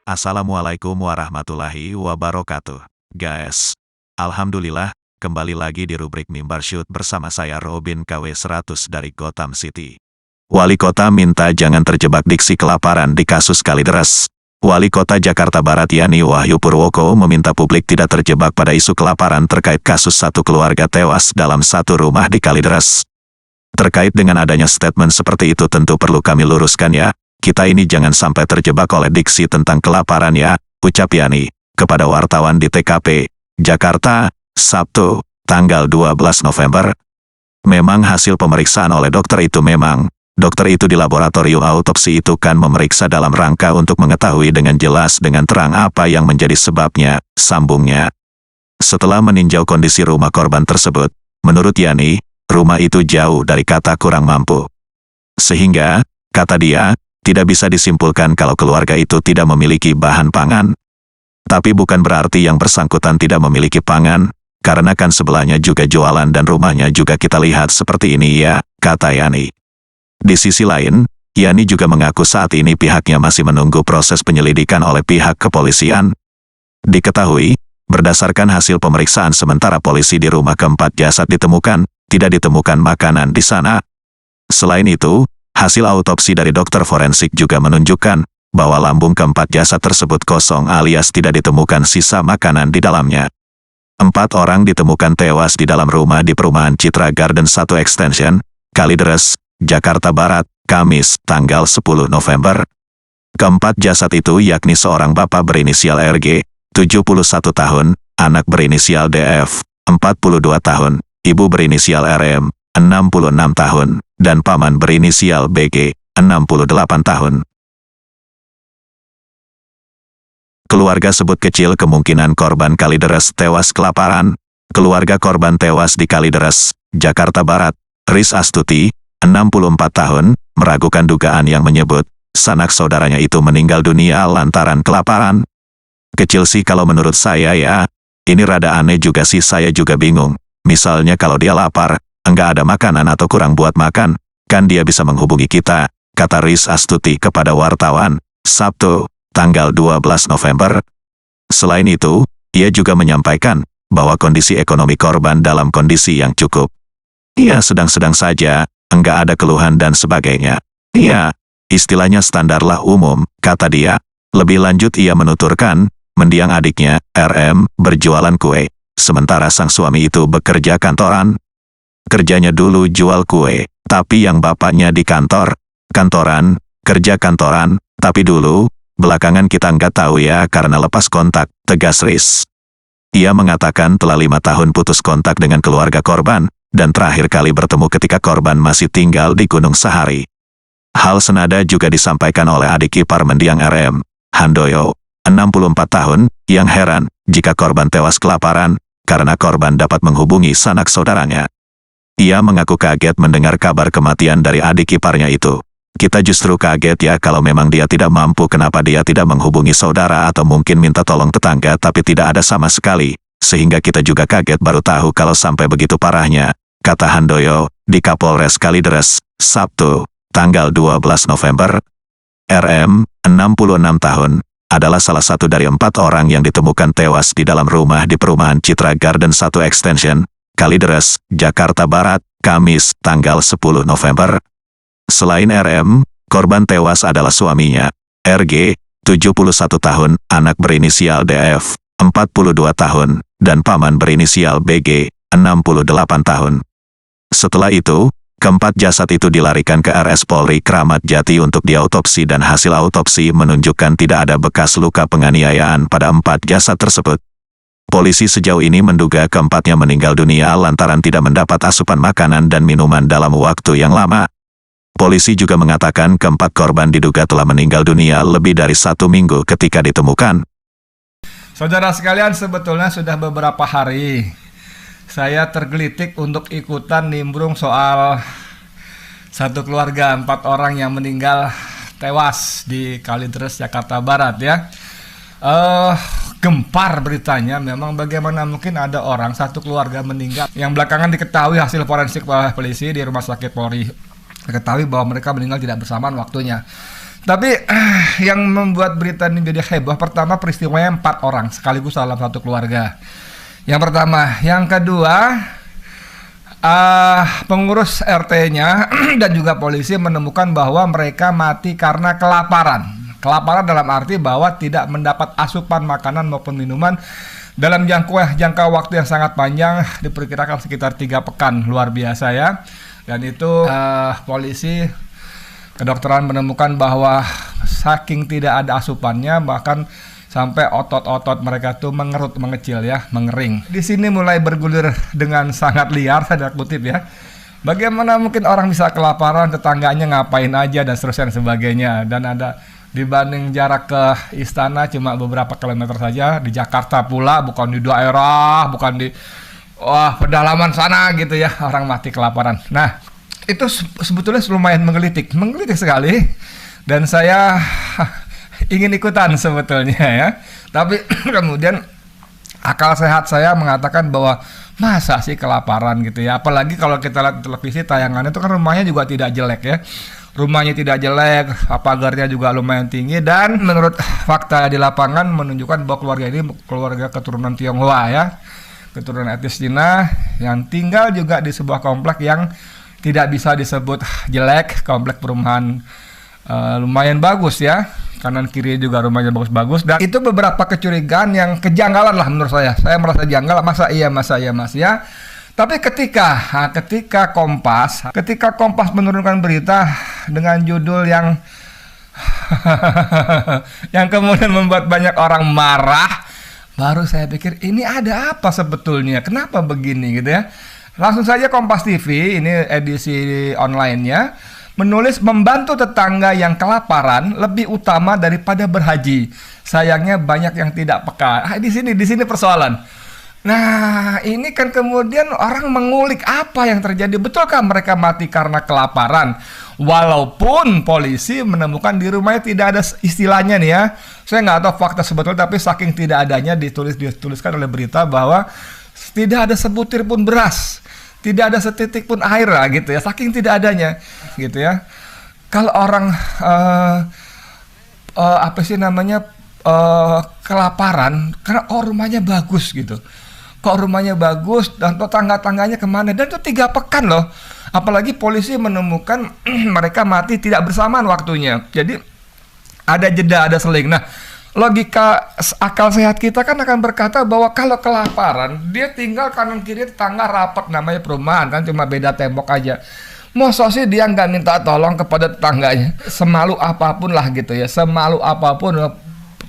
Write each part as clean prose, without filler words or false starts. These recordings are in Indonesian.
Assalamualaikum warahmatullahi wabarakatuh. Guys, alhamdulillah, kembali lagi di rubrik Mimbar Shoot bersama saya Robin KW 100 dari Gotham City. Wali Kota minta jangan terjebak diksi kelaparan di kasus Kalideres. Wali Kota Jakarta Barat Yani Wahyu Purwoko meminta publik tidak terjebak pada isu kelaparan terkait kasus satu keluarga tewas dalam satu rumah di Kalideres. Terkait dengan adanya statement seperti itu tentu perlu kami luruskan ya. Kita ini jangan sampai terjebak oleh diksi tentang kelaparan ya, ucap Yani kepada wartawan di TKP, Jakarta, Sabtu, tanggal 12 November. Memang hasil pemeriksaan oleh dokter itu dokter itu di laboratorium autopsi itu kan memeriksa dalam rangka untuk mengetahui dengan jelas dengan terang apa yang menjadi sebabnya, sambungnya. Setelah meninjau kondisi rumah korban tersebut, menurut Yani, rumah itu jauh dari kata kurang mampu. Sehingga, kata dia, tidak bisa disimpulkan kalau keluarga itu tidak memiliki bahan pangan. Tapi bukan berarti yang bersangkutan tidak memiliki pangan, karena kan sebelahnya juga jualan dan rumahnya juga kita lihat seperti ini ya, kata Yani. Di sisi lain, Yani juga mengaku saat ini pihaknya masih menunggu proses penyelidikan oleh pihak kepolisian. Diketahui, berdasarkan hasil pemeriksaan sementara polisi di rumah keempat jasad ditemukan, tidak ditemukan makanan di sana. Selain itu, hasil autopsi dari dokter forensik juga menunjukkan bahwa lambung keempat jasad tersebut kosong alias tidak ditemukan sisa makanan di dalamnya. 4 orang ditemukan tewas di dalam rumah di perumahan Citra Garden 1 Extension, Kalideres, Jakarta Barat, Kamis, tanggal 10 November. Keempat jasad itu yakni seorang bapak berinisial RG, 71 tahun, anak berinisial DF, 42 tahun, ibu berinisial RM, 66 tahun, dan paman berinisial BG, 68 tahun. Keluarga sebut kecil kemungkinan korban Kalideres tewas kelaparan. Keluarga korban tewas di Kalideres, Jakarta Barat, Riz Astuti, 64 tahun, meragukan dugaan yang menyebut sanak saudaranya itu meninggal dunia lantaran kelaparan. Kecil sih kalau menurut saya ya, ini rada aneh juga sih, saya juga bingung. Misalnya kalau dia lapar, enggak ada makanan atau kurang buat makan, kan dia bisa menghubungi kita, kata Riz Astuti kepada wartawan, Sabtu, tanggal 12 November. Selain itu, ia juga menyampaikan bahwa kondisi ekonomi korban dalam kondisi yang cukup. Ia sedang-sedang saja, enggak ada keluhan dan sebagainya. Iya, istilahnya standarlah umum, kata dia. Lebih lanjut ia menuturkan, mendiang adiknya, RM, berjualan kue, sementara sang suami itu bekerja kantoran. Kerjanya dulu jual kue, tapi yang bapaknya di kantoran, kerja kantoran, tapi dulu, belakangan kita nggak tahu ya karena lepas kontak, tegas Riz. Ia mengatakan telah 5 tahun putus kontak dengan keluarga korban, dan terakhir kali bertemu ketika korban masih tinggal di Gunung Sahari. Hal senada juga disampaikan oleh adik ipar mendiang RM, Handoyo, 64 tahun, yang heran jika korban tewas kelaparan, karena korban dapat menghubungi sanak saudaranya. Ia mengaku kaget mendengar kabar kematian dari adik iparnya itu. Kita justru kaget ya kalau memang dia tidak mampu, kenapa dia tidak menghubungi saudara atau mungkin minta tolong tetangga tapi tidak ada sama sekali. Sehingga kita juga kaget baru tahu kalau sampai begitu parahnya, kata Handoyo, di Kapolres Kalideres, Sabtu, tanggal 12 November. RM, 66 tahun, adalah salah satu dari 4 orang yang ditemukan tewas di dalam rumah di perumahan Citra Garden 1 Extension, Kalideres, Jakarta Barat, Kamis, tanggal 10 November. Selain RM, korban tewas adalah suaminya, RG, 71 tahun, anak berinisial DF, 42 tahun, dan paman berinisial BG, 68 tahun. Setelah itu, keempat jasad itu dilarikan ke RS Polri Kramat Jati untuk diautopsi dan hasil autopsi menunjukkan tidak ada bekas luka penganiayaan pada 4 jasad tersebut. Polisi sejauh ini menduga keempatnya meninggal dunia lantaran tidak mendapat asupan makanan dan minuman dalam waktu yang lama. Polisi juga mengatakan keempat korban diduga telah meninggal dunia lebih dari 1 minggu ketika ditemukan. Saudara sekalian, sebetulnya sudah beberapa hari saya tergelitik untuk ikutan nimbrung soal satu keluarga 4 orang yang meninggal tewas di Kalideres, Jakarta Barat ya. gempar beritanya. Memang bagaimana mungkin ada orang satu keluarga meninggal yang belakangan diketahui hasil forensik oleh polisi di rumah sakit Polri, diketahui bahwa mereka meninggal tidak bersamaan waktunya. Tapi yang membuat berita ini jadi heboh, pertama peristiwanya 4 orang sekaligus dalam satu keluarga. Yang pertama, yang kedua, pengurus RT-nya dan juga polisi menemukan bahwa mereka mati karena kelaparan. Kelaparan dalam arti bahwa tidak mendapat asupan makanan maupun minuman dalam jangka waktu yang sangat panjang, diperkirakan sekitar 3 pekan, luar biasa ya. Dan itu polisi kedokteran menemukan bahwa saking tidak ada asupannya, bahkan sampai otot-otot mereka tuh mengecil ya, mengering. Di sini mulai bergulir dengan sangat liar, saya kutip ya. Bagaimana mungkin orang bisa kelaparan, tetangganya ngapain aja dan seterusnya dan sebagainya. Dan ada dibanding jarak ke istana cuma beberapa kilometer saja, di Jakarta pula, bukan di daerah, bukan di pedalaman sana gitu ya, orang mati kelaparan. Nah, itu sebetulnya lumayan menggelitik sekali, dan saya ingin ikutan sebetulnya ya. Tapi kemudian akal sehat saya mengatakan bahwa masa sih kelaparan gitu ya, apalagi kalau kita lihat televisi tayangannya itu kan rumahnya juga tidak jelek ya. Rumahnya tidak jelek, pagarnya juga lumayan tinggi, dan menurut fakta di lapangan menunjukkan bahwa keluarga ini keluarga keturunan Tionghoa ya, keturunan etnis Cina, yang tinggal juga di sebuah komplek yang tidak bisa disebut jelek, komplek perumahan lumayan bagus ya, kanan kiri juga rumahnya bagus-bagus, dan itu beberapa kecurigaan yang kejanggalan lah menurut saya merasa janggal, masa iya mas ya. Tapi ketika Kompas menurunkan berita dengan judul yang yang kemudian membuat banyak orang marah, baru saya pikir ini ada apa sebetulnya, kenapa begini gitu ya. Langsung saja Kompas TV, ini edisi online-nya, menulis membantu tetangga yang kelaparan lebih utama daripada berhaji. Sayangnya banyak yang tidak peka. Di sini persoalan. Nah, ini kan kemudian orang mengulik apa yang terjadi. Betulkah mereka mati karena kelaparan? Walaupun polisi menemukan di rumahnya tidak ada istilahnya nih ya. Saya nggak tahu fakta sebetulnya, tapi saking tidak adanya dituliskan oleh berita bahwa tidak ada sebutir pun beras, tidak ada setitik pun air lah gitu ya. Saking tidak adanya gitu ya. Kalau orang kelaparan karena rumahnya bagus gitu. Kok rumahnya bagus dan tetangga-tangganya kemana, dan itu 3 pekan loh. Apalagi polisi menemukan mereka mati tidak bersamaan waktunya. Jadi ada jeda, ada seling. Nah, logika akal sehat kita kan akan berkata bahwa kalau kelaparan, dia tinggal kanan kiri tetangga rapat, namanya perumahan kan, cuma beda tembok aja. Masa sih dia nggak minta tolong kepada tetangganya? Semalu apapun lah gitu ya, semalu apapun,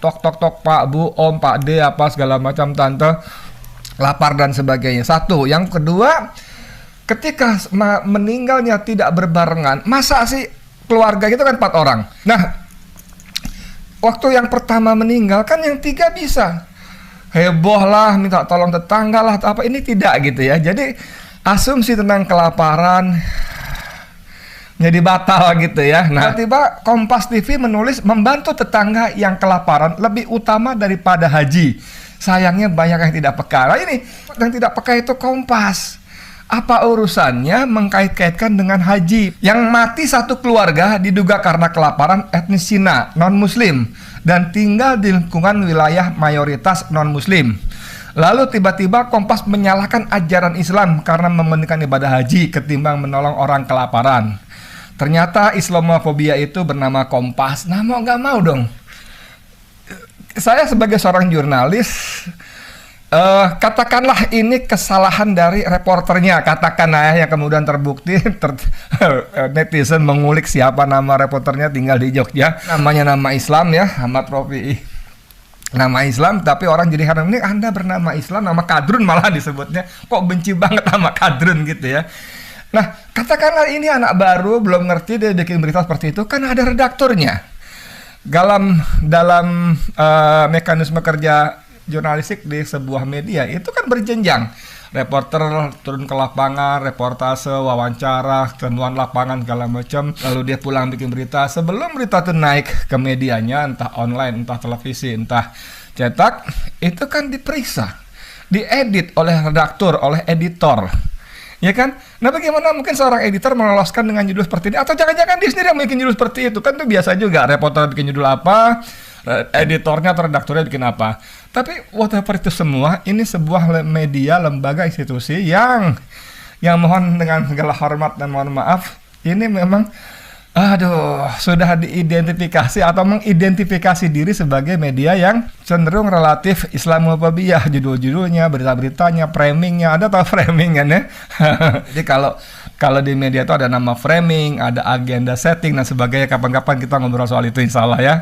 tok Pak Bu Om Pak D apa segala macam, tante lapar dan sebagainya. Satu, yang kedua, ketika meninggalnya tidak berbarengan, masa sih keluarga itu kan 4 orang. Nah, waktu yang pertama meninggal kan yang 3 bisa heboh lah, minta tolong tetangga lah, apa, ini tidak gitu ya. Jadi asumsi tentang kelaparan jadi batal gitu ya. Nah, tiba Kompas TV menulis membantu tetangga yang kelaparan lebih utama daripada haji. Sayangnya banyak yang tidak peka. Nah, ini yang tidak peka itu Kompas. Apa urusannya mengkait-kaitkan dengan haji? Yang mati satu keluarga diduga karena kelaparan etnis Cina, non-muslim, dan tinggal di lingkungan wilayah mayoritas non-muslim. Lalu tiba-tiba Kompas menyalahkan ajaran Islam karena mementingkan ibadah haji ketimbang menolong orang kelaparan. Ternyata Islamofobia itu bernama Kompas. Nah, mau nggak mau dong, saya sebagai seorang jurnalis, katakanlah ini kesalahan dari reporternya, katakanlah yang kemudian terbukti netizen mengulik siapa nama reporternya, tinggal di Jogja, namanya nama Islam ya, Ahmad Rofi'i, nama Islam, tapi orang jadi heran, ini Anda bernama Islam, nama Kadrun malah disebutnya, kok benci banget nama Kadrun gitu ya. Nah, katakanlah ini anak baru, belum ngerti, dia bikin berita seperti itu, kan ada redakturnya. Dalam mekanisme kerja jurnalistik di sebuah media itu kan berjenjang. Reporter turun ke lapangan, reportase, wawancara, temuan lapangan segala macam. Lalu dia pulang bikin berita. Sebelum berita itu naik ke medianya, entah online, entah televisi, entah cetak, itu kan diperiksa, diedit oleh redaktur, oleh editor. Ya kan? Nah bagaimana mungkin seorang editor meloloskan dengan judul seperti ini? Atau jangan-jangan dia sendiri yang bikin judul seperti itu? Kan itu biasa juga, reporter bikin judul apa, editornya atau redakturnya bikin apa. Tapi whatever itu semua, ini sebuah media, lembaga, institusi yang mohon dengan segala hormat dan mohon maaf, ini memang sudah diidentifikasi atau mengidentifikasi diri sebagai media yang cenderung relatif Islamophobia, judul-judulnya, berita-beritanya, framingnya. Ada tahu framing kan ya? Jadi kalau di media itu ada nama framing, ada agenda setting dan sebagainya. Kapan-kapan kita ngobrol soal itu insya Allah ya.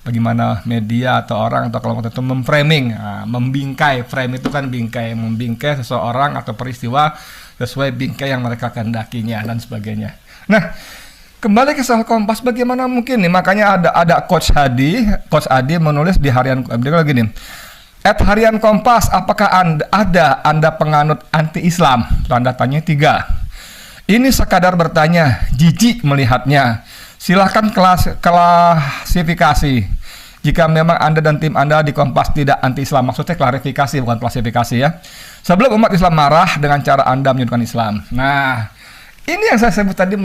Bagaimana media atau orang atau kelompok tertentu memframing, membingkai. Frame itu kan bingkai, membingkai seseorang atau peristiwa sesuai bingkai yang mereka kehendakinya dan sebagainya. Nah, kembali ke soal Kompas, bagaimana mungkin nih? Makanya ada Coach Adi menulis di harian, dia gini, @harian Kompas, apakah Anda penganut anti-Islam? Tanda tanya 3. Ini sekadar bertanya, jijik melihatnya. Silahkan klasifikasi. Jika memang Anda dan tim Anda di Kompas tidak anti-Islam, maksudnya klarifikasi bukan klasifikasi ya. Sebelum umat Islam marah dengan cara Anda menyudutkan Islam. Nah, ini yang saya sebut tadi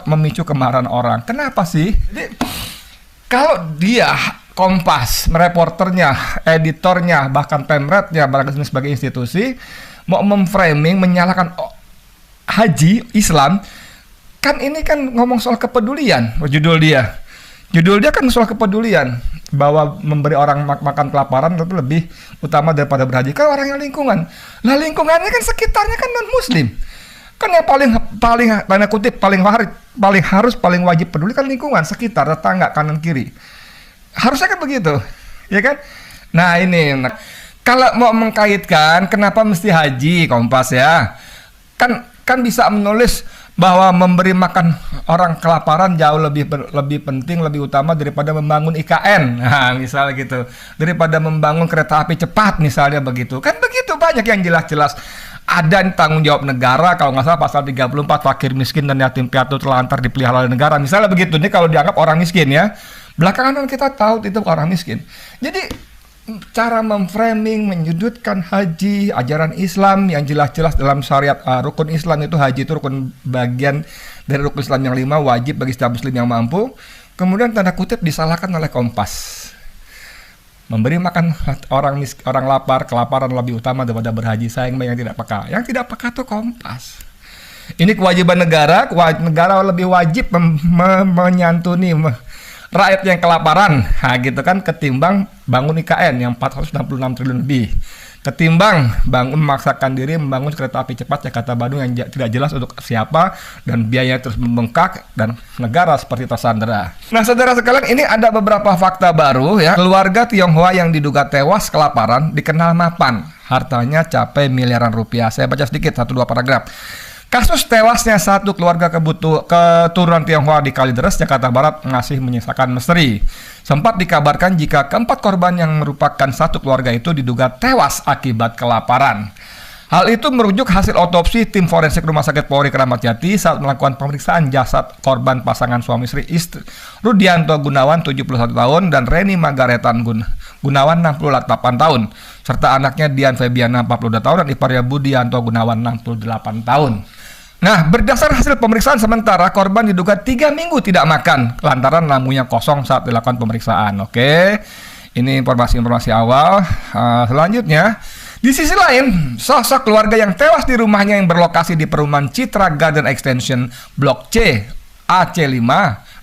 memicu kemarahan orang. Kenapa sih? Jadi, kalau dia Kompas, reporternya, editornya, bahkan pemretnya, barangkali sebagai institusi, mau memframing, menyalahkan haji, Islam, kan ini kan ngomong soal kepedulian, judul dia. Judul dia kan soal kepedulian, bahwa memberi orang makan kelaparan itu lebih utama daripada berhaji. Kan orangnya lingkungan. Nah lingkungannya kan sekitarnya kan non-muslim. Kan yang paling tanda kutip paling wajib peduli kan lingkungan, sekitar, tetangga, kanan kiri. Harusnya kan begitu, ya kan? Nah ini, kalau mau mengkaitkan kenapa mesti haji Kompas ya? Kan bisa menulis bahwa memberi makan orang kelaparan jauh lebih penting, lebih utama daripada membangun IKN. Nah, misalnya gitu. Daripada membangun kereta api cepat misalnya begitu. Kan begitu banyak yang jelas-jelas ada tanggung jawab negara, kalau nggak salah pasal 34, fakir miskin dan yatim piatu terlantar dipelihara oleh negara. Misalnya begitu. Ini kalau dianggap orang miskin ya. Belakangan kita tahu itu orang miskin. Jadi cara memframing, menyudutkan haji, ajaran Islam yang jelas-jelas dalam syariat rukun Islam itu haji itu rukun bagian dari rukun Islam yang 5 wajib bagi setiap muslim yang mampu. Kemudian tanda kutip disalahkan oleh Kompas. Memberi makan orang lapar, kelaparan lebih utama daripada berhaji. Sayang yang tidak peka. Yang tidak peka itu Kompas. Ini kewajiban negara lebih wajib menyantuni rakyat yang kelaparan, gitu kan, ketimbang bangun IKN yang 466 triliun lebih, ketimbang memaksakan diri membangun kereta api cepat Jakarta Bandung yang tidak jelas untuk siapa dan biayanya terus membengkak dan negara seperti tersandera. Nah, saudara sekalian, ini ada beberapa fakta baru ya. Keluarga Tionghoa yang diduga tewas kelaparan dikenal mapan, hartanya capai miliaran rupiah. Saya baca sedikit 1-2 paragraf. Kasus tewasnya satu keluarga keturunan Tionghoa di Kalideres, Jakarta Barat masih menyisakan misteri. Sempat dikabarkan jika keempat korban yang merupakan satu keluarga itu diduga tewas akibat kelaparan. Hal itu merujuk hasil otopsi tim forensik Rumah Sakit Polri Kramat Jati saat melakukan pemeriksaan jasad korban pasangan suami istri Rudianto Gunawan 71 tahun dan Reni Magaretan Gunawan 68 tahun, serta anaknya Dian Febiana 42 tahun dan iparnya Budianto Gunawan 68 tahun. Nah, berdasar hasil pemeriksaan sementara, korban diduga 3 minggu tidak makan lantaran lambungnya kosong saat dilakukan pemeriksaan. Oke, ini informasi awal. Selanjutnya, di sisi lain, sosok keluarga yang tewas di rumahnya yang berlokasi di perumahan Citra Garden Extension Blok C, AC5,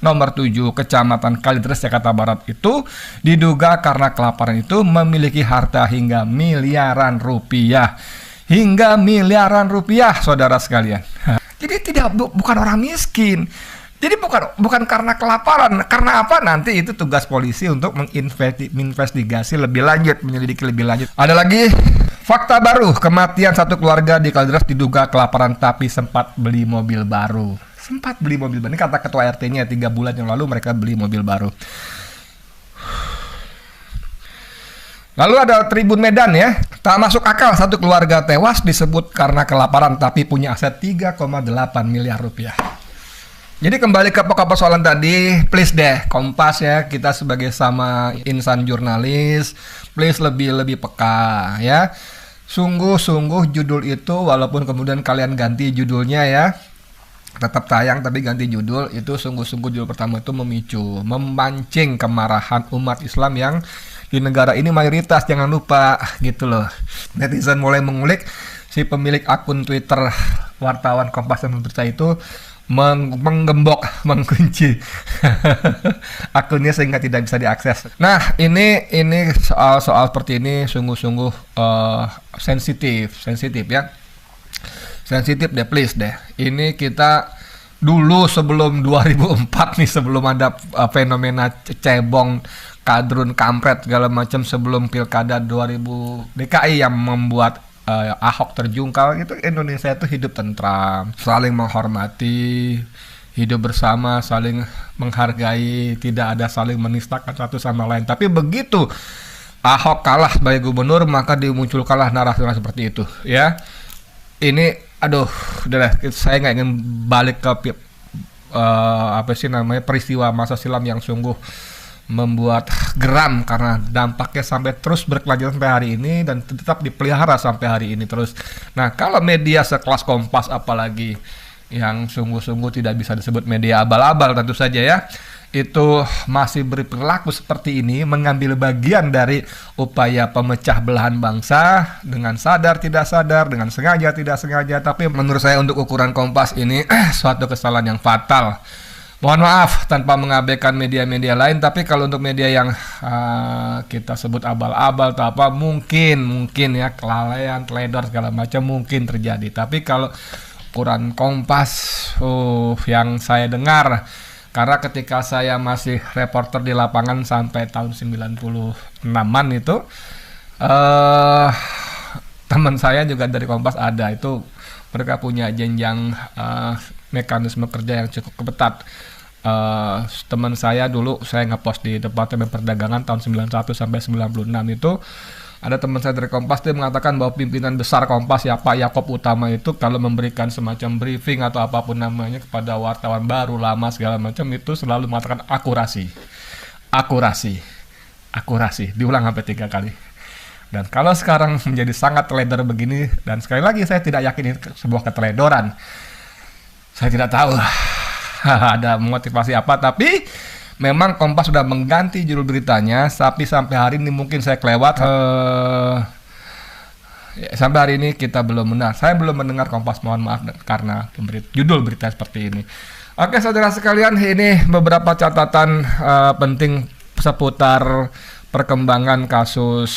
nomor 7, Kecamatan Kalideres, Jakarta Barat itu diduga karena kelaparan itu memiliki harta hingga miliaran rupiah. Hingga miliaran rupiah, saudara sekalian. Jadi bukan orang miskin. Jadi bukan karena kelaparan. Karena apa? Nanti itu tugas polisi untuk menginvestigasi lebih lanjut, menyelidiki lebih lanjut. Ada lagi fakta baru, kematian satu keluarga di Kalideres diduga kelaparan tapi sempat beli mobil baru. Sempat beli mobil baru. Ini kata ketua RT-nya 3 bulan yang lalu mereka beli mobil baru. Lalu ada Tribun Medan ya. Tak masuk akal satu keluarga tewas disebut karena kelaparan tapi punya aset 3,8 miliar rupiah. Jadi kembali ke pokok persoalan tadi, please deh Kompas ya, kita sebagai sama insan jurnalis, please lebih peka ya. Sungguh-sungguh judul itu walaupun kemudian kalian ganti judulnya ya, tetap tayang tapi ganti judul, itu sungguh-sungguh judul pertama itu memancing kemarahan umat Islam yang di negara ini mayoritas, jangan lupa gitu loh. Netizen mulai mengulik si pemilik akun Twitter wartawan Kompas yang berita itu menggembok, mengunci akunnya sehingga tidak bisa diakses. Nah, ini soal seperti ini sungguh-sungguh sensitif ya. Sensitif deh, please deh. Ini kita dulu sebelum 2004 nih, sebelum ada fenomena cebong, kadrun, kampret segala macam, sebelum pilkada 2000 DKI yang membuat Ahok terjungkal, itu Indonesia itu hidup tentram, saling menghormati, hidup bersama, saling menghargai, tidak ada saling menistakan satu sama lain. Tapi begitu Ahok kalah sebagai gubernur, maka dimunculkanlah narasi seperti itu ya. Ini aduh, saya nggak ingin balik ke peristiwa masa silam yang sungguh membuat geram karena dampaknya sampai terus berkelanjutan sampai hari ini dan tetap dipelihara sampai hari ini terus. Nah, kalau media sekelas Kompas apalagi yang sungguh-sungguh tidak bisa disebut media abal-abal tentu saja ya, itu masih berperilaku seperti ini, mengambil bagian dari upaya pemecah belahan bangsa dengan sadar tidak sadar, dengan sengaja tidak sengaja. Tapi menurut saya untuk ukuran Kompas ini suatu kesalahan yang fatal. Mohon maaf tanpa mengabaikan media-media lain, tapi kalau untuk media yang kita sebut abal-abal atau apa, mungkin ya kelalaian, teledor segala macam mungkin terjadi. Tapi kalau ukuran Kompas yang saya dengar, karena ketika saya masih reporter di lapangan sampai tahun 96-an itu, teman saya juga dari Kompas ada, itu mereka punya jenjang mekanisme kerja yang cukup ketat. Teman saya dulu, saya ngepost di Departemen Perdagangan tahun 91 sampai 96 itu, ada teman saya dari Kompas, dia mengatakan bahwa pimpinan besar Kompas ya Pak Yaakob Utama itu kalau memberikan semacam briefing atau apapun namanya kepada wartawan baru, lama segala macam, itu selalu mengatakan akurasi, diulang sampai 3 kali. Dan kalau sekarang menjadi sangat teledor begini, dan sekali lagi saya tidak yakin ini sebuah keteledoran, saya tidak tahu ada motivasi apa, tapi memang Kompas sudah mengganti judul beritanya, tapi sampai hari ini mungkin saya kelewat. Sampai hari ini kita belum mendengar. Saya belum mendengar Kompas, mohon maaf karena judul berita seperti ini. Oke saudara sekalian, ini beberapa catatan penting seputar perkembangan kasus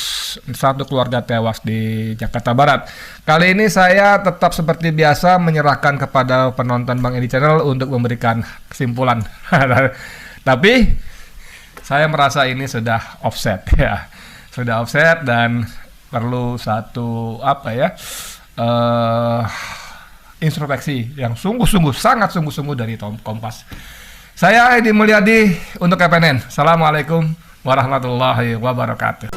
satu keluarga tewas di Jakarta Barat. Kali ini saya tetap seperti biasa menyerahkan kepada penonton Bang Edi Channel untuk memberikan kesimpulan. Tapi saya merasa ini sudah offset ya. Sudah offset dan perlu satu introspeksi yang sungguh-sungguh, sangat sungguh-sungguh dari Kompas. Saya Edi Mulyadi untuk KPNN. Assalamualaikum warahmatullahi wabarakatuh.